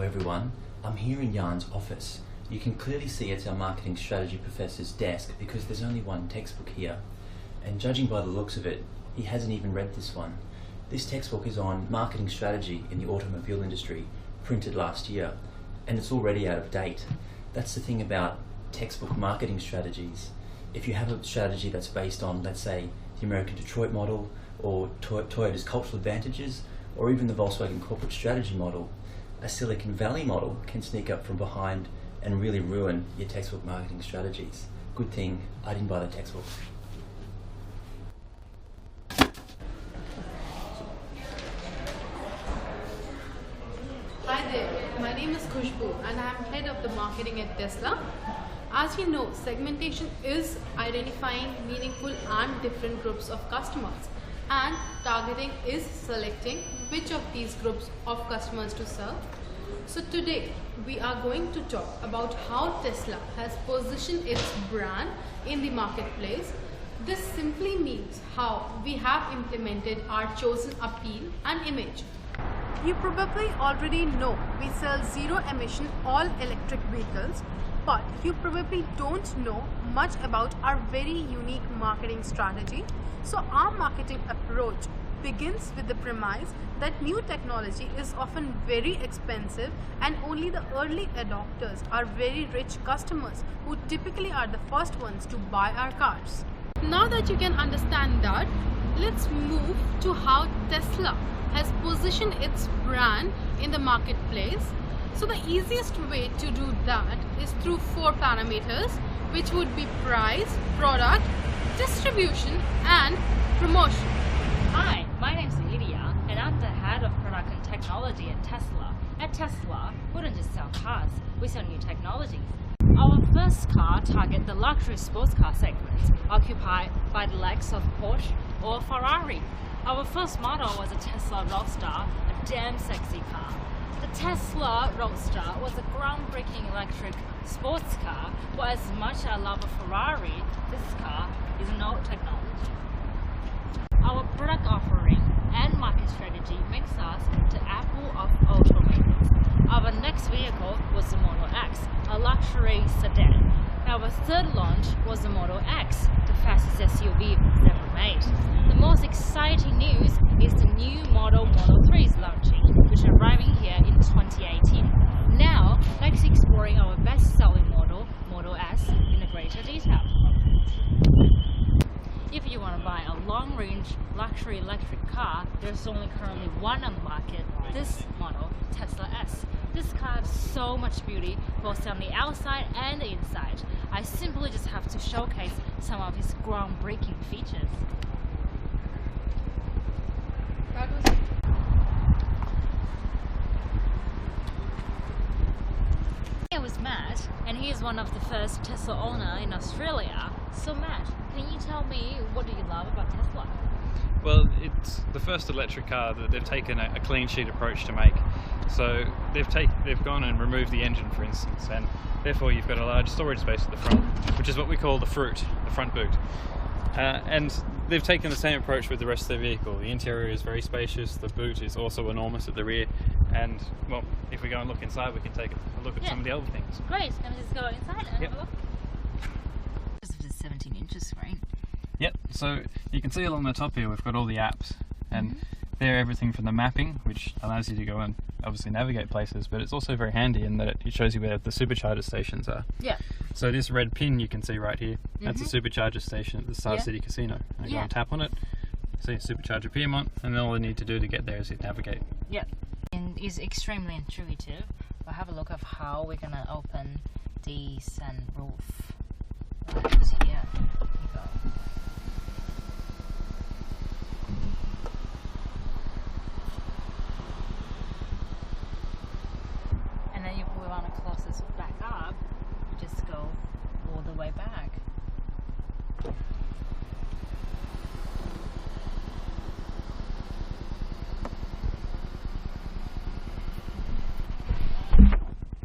everyone, I'm here in Jan's office. You can clearly see it's our marketing strategy professor's desk because there's only one textbook here. And judging by the looks of it, he hasn't even read this one. This textbook is on marketing strategy in the automobile industry, printed last year, and it's already out of date. That's the thing about textbook marketing strategies. If you have a strategy that's based on, let's say, the American Detroit model, or Toyota's cultural advantages, or even the Volkswagen corporate strategy model, a Silicon Valley model can sneak up from behind and really ruin your textbook marketing strategies. Good thing I didn't buy the textbook. Hi there, my name is Khushbu and I am head of the marketing at Tesla. As you know, segmentation is identifying meaningful and different groups of customers, and targeting is selecting which of these groups of customers to serve. So today we are going to talk about how Tesla has positioned its brand in the marketplace. This simply means how we have implemented our chosen appeal and image. You probably already know we sell zero-emission all-electric vehicles, but you probably don't know much about our very unique marketing strategy. So our marketing approach begins with the premise that new technology is often very expensive and only the early adopters are very rich customers who typically are the first ones to buy our cars. Now that you can understand that, let's move to how Tesla has positioned its brand in the marketplace. So the easiest way to do that is through 4 parameters, which would be price, product, distribution and promotion. Hi, my name's Lydia and I'm the head of product and technology at Tesla. At Tesla, we don't just sell cars, we sell new technologies. Our first car targets the luxury sports car segment, occupied by the likes of Porsche or Ferrari. Our first model was a Tesla Roadster, a damn sexy car. The Tesla Roadster was a groundbreaking electric sports car, but as much as I love a Ferrari, this car is an old technology. Our product offering and market strategy makes us the Apple of automakers. Our next vehicle was the Model X, a luxury sedan. Our third launch was the Model X, the fastest SUV ever made. The most exciting news is the new Model 3 is launching, which is arriving here in 2018. Now, let's explore our best-selling model, Model S, in greater detail. If you want to buy a long-range luxury electric car, there's only currently one on the market, this model, Tesla S. This car has so much beauty, both on the outside and the inside. I simply just have to showcase some of its groundbreaking features. Here was Matt, and he is one of the first Tesla owner in Australia. So Matt, can you tell me what do you love about Tesla? Well, it's the first electric car that they've taken a clean sheet approach to make. So they've gone and removed the engine, for instance, and therefore you've got a large storage space at the front, which is what we call the fruit, the front boot. And they've taken the same approach with the rest of the vehicle. The interior is very spacious, the boot is also enormous at the rear, and well, if we go and look inside, we can take a look at some of the other things. Great, can we just go inside and have a look? 17-inch screen. Yep, so you can see along the top here we've got all the apps, and they're everything from the mapping, which allows you to go and obviously navigate places, but it's also very handy in that it shows you where the supercharger stations are. Yeah. So this red pin you can see right here, that's a supercharger station at the Star City Casino. And you go and tap on it, see Supercharger Piedmont, and then all you need to do to get there is hit navigate. Yeah. And it's extremely intuitive. We'll have a look of how we're gonna open the sunroof. Here you go. And then if we want to close this back up, just go all the way back.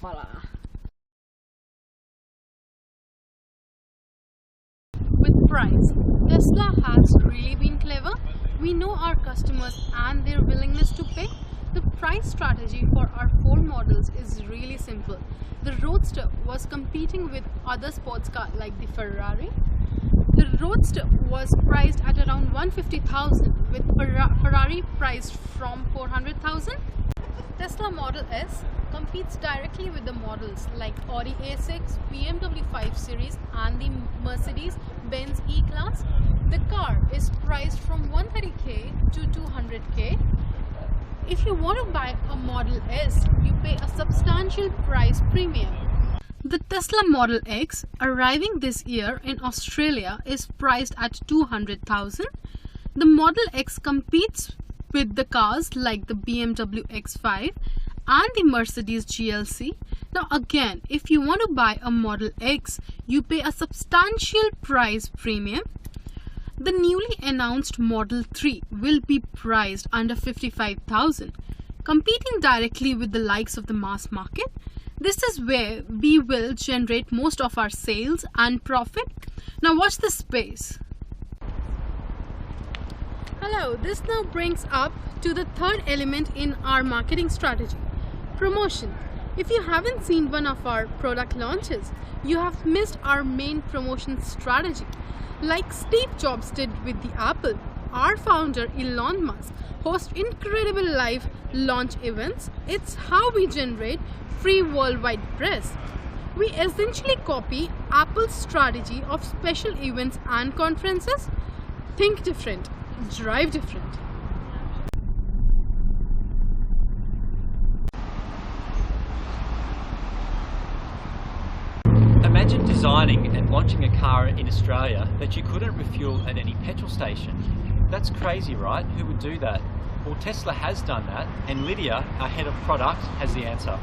Voila. Price. Tesla has really been clever. We know our customers and their willingness to pay. The price price strategy for our 4 models is really simple. The Roadster was competing with other sports cars like the Ferrari. The Roadster was priced at around 150,000 with Ferrari priced from 400,000. Tesla Model S competes directly with the models like Audi A6, BMW 5 Series and the Mercedes-Benz E-Class. The car is priced from 130k to 200k. If you want to buy a Model S, you pay a substantial price premium. The Tesla Model X, arriving this year in Australia, is priced at 200,000. The Model X competes with the cars like the BMW X5 and the Mercedes GLC. Now again, if you want to buy a Model X, you pay a substantial price premium. The newly announced Model 3 will be priced under 55,000, competing directly with the likes of the mass market. This is where we will generate most of our sales and profit. Now watch this space. Hello, this now brings up to the third element in our marketing strategy, promotion. If you haven't seen one of our product launches, you have missed our main promotion strategy. Like Steve Jobs did with the Apple, our founder Elon Musk hosts incredible live launch events. It's how we generate free worldwide press. We essentially copy Apple's strategy of special events and conferences. Think different, drive different. Imagine designing and launching a car in Australia that you couldn't refuel at any petrol station. That's crazy, right? Who would do that? Well, Tesla has done that, and Lydia, our head of product, has the answer.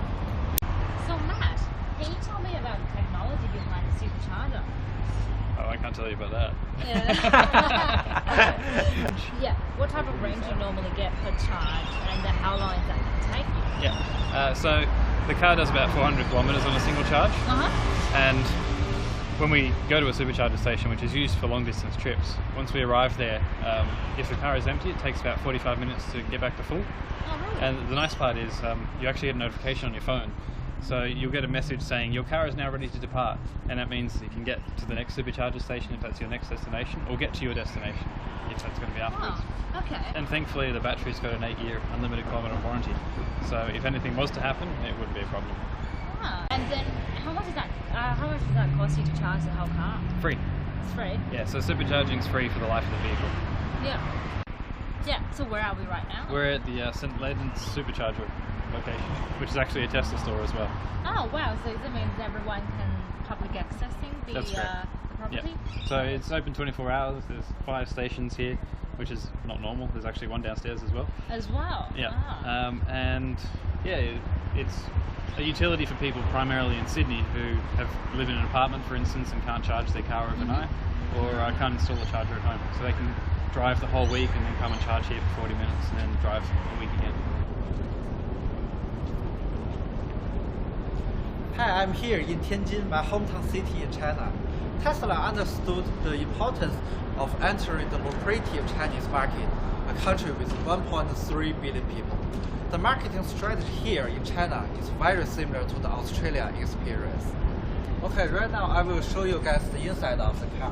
So Matt, can you tell me about the technology behind the supercharger? Oh, I can't tell you about that. Yeah, what type of range you normally get per charge, and how long is that going to take you? Yeah, so the car does about 400 kilometres on a single charge. And when we go to a supercharger station, which is used for long distance trips, once we arrive there, if the car is empty, it takes about 45 minutes to get back to full. Oh, really? And the nice part is you actually get a notification on your phone. So you'll get a message saying your car is now ready to depart, and that means you can get to the next supercharger station if that's your next destination, or get to your destination if that's going to be afterwards. Oh, okay. And thankfully the battery's got an 8-year unlimited kilometre warranty, so if anything was to happen, it wouldn't be a problem. Ah, and then how much does that cost you to charge the whole car? Free. It's free? Yeah, so supercharging's free for the life of the vehicle. Yeah. Yeah, so where are we right now? We're at the St Leonard's Supercharger location, which is actually a Tesla store as well. Oh wow, so that means everyone can public accessing the property? Yeah. So it's open 24 hours, there's 5 stations here, which is not normal. There's actually one downstairs as well. As well? Yeah. Ah. And yeah, it's a utility for people primarily in Sydney who live in an apartment, for instance, and can't charge their car overnight, or can't install a charger at home. So they can drive the whole week and then come and charge here for 40 minutes and then drive a week again. Hi, I'm here in Tianjin, my hometown city in China. Tesla understood the importance of entering the lucrative Chinese market, a country with 1.3 billion people. The marketing strategy here in China is very similar to the Australia experience. Okay, right now I will show you guys the inside of the car.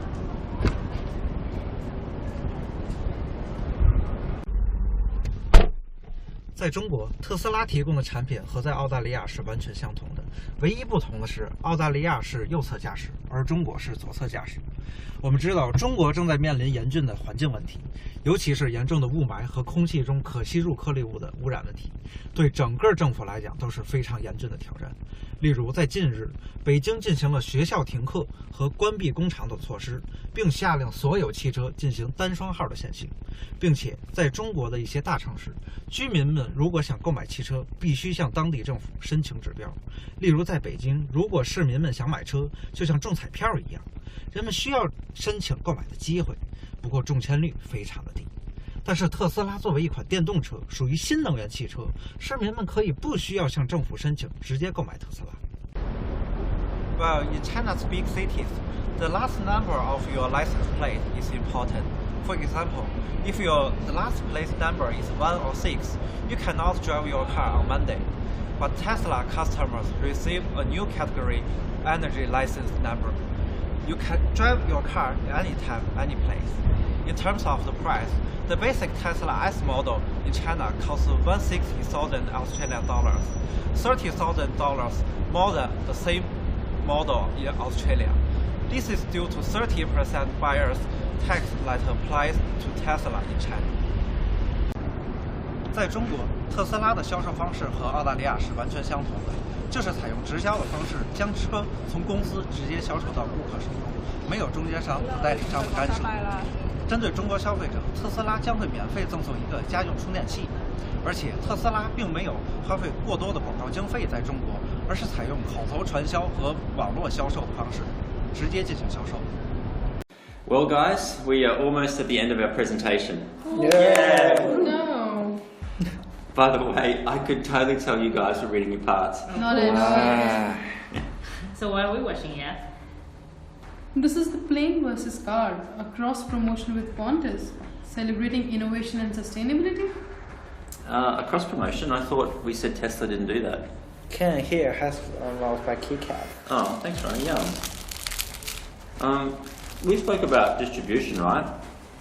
在中国，特斯拉提供的产品和在澳大利亚是完全相同的，唯一不同的是，澳大利亚是右侧驾驶，而中国是左侧驾驶。我们知道，中国正在面临严峻的环境问题，尤其是严重的雾霾和空气中可吸入颗粒物的污染问题，对整个政府来讲都是非常严峻的挑战。例如，在近日，北京进行了学校停课和关闭工厂等措施，并下令所有汽车进行单双号的限行，并且在中国的一些大城市，居民们如果想购买汽车，必须向当地政府申请指标。例如，在北京，如果市民们想买车，就像中彩票一样，人们需要申请购买的机会，不过中签率非常的低。但是特斯拉作为一款电动车，属于新能源汽车，市民们可以不需要向政府申请，直接购买特斯拉。Well, in China's big cities, the last number of your license plate is important. For example, if your last place number is 1 or 6, you cannot drive your car on Monday. But Tesla customers receive a new category energy license number. You can drive your car anytime, any place. In terms of the price, the basic Tesla S model in China costs 160,000 Australian dollars, $30,000 more than the same model in Australia. This is due to 30% buyer's tax that applies to Tesla in China. 在中国，特斯拉的销售方式和澳大利亚是完全相同的，就是采用直销的方式，将车从公司直接销售到顾客手中，没有中间商和代理商的干涉。针对中国消费者，特斯拉将会免费赠送一个家用充电器，而且特斯拉并没有花费过多的广告经费在中国，而是采用口头传销和网络销售的方式，直接进行销售。Well, guys, we are almost at the end of our presentation. No. By the way, I could totally tell you guys were reading your parts. Not at all. So what are we watching here? This is the Plane versus Car, a cross promotion with Qantas, celebrating innovation and sustainability. A cross promotion? I thought we said Tesla didn't do that. Ken here has unlocked by KeyCap. Oh, thanks, Ryan. Yeah. We spoke about distribution, right?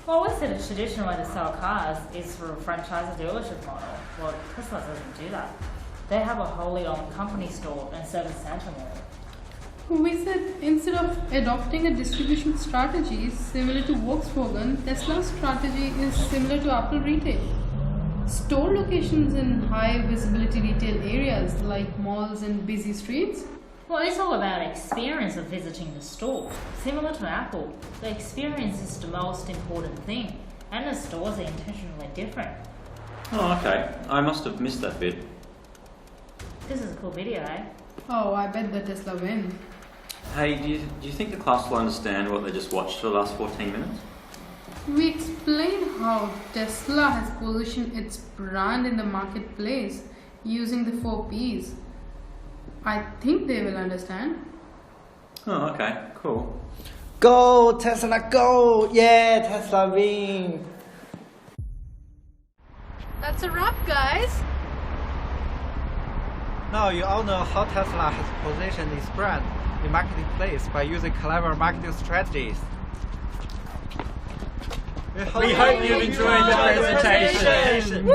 Well, we said a traditional way to sell cars is through a franchise dealership model. Well, Tesla doesn't do that. They have a wholly owned company store and service center model. We said instead of adopting a distribution strategy similar to Volkswagen, Tesla's strategy is similar to Apple Retail. Store locations in high visibility retail areas like malls and busy streets. Well, it's all about experience of visiting the store. Similar to Apple, the experience is the most important thing, and the stores are intentionally different. Oh, okay. I must have missed that bit. This is a cool video, eh? Oh, I bet the Tesla win. Hey, do you think the class will understand what they just watched for the last 14 minutes? We explained how Tesla has positioned its brand in the marketplace using the 4 Ps. I think they will understand. Oh, okay. Cool. Go Tesla, go! Yeah, Tesla win! That's a wrap, guys. Now you all know how Tesla has positioned its brand in marketplace by using clever marketing strategies. We hope you enjoyed the presentation.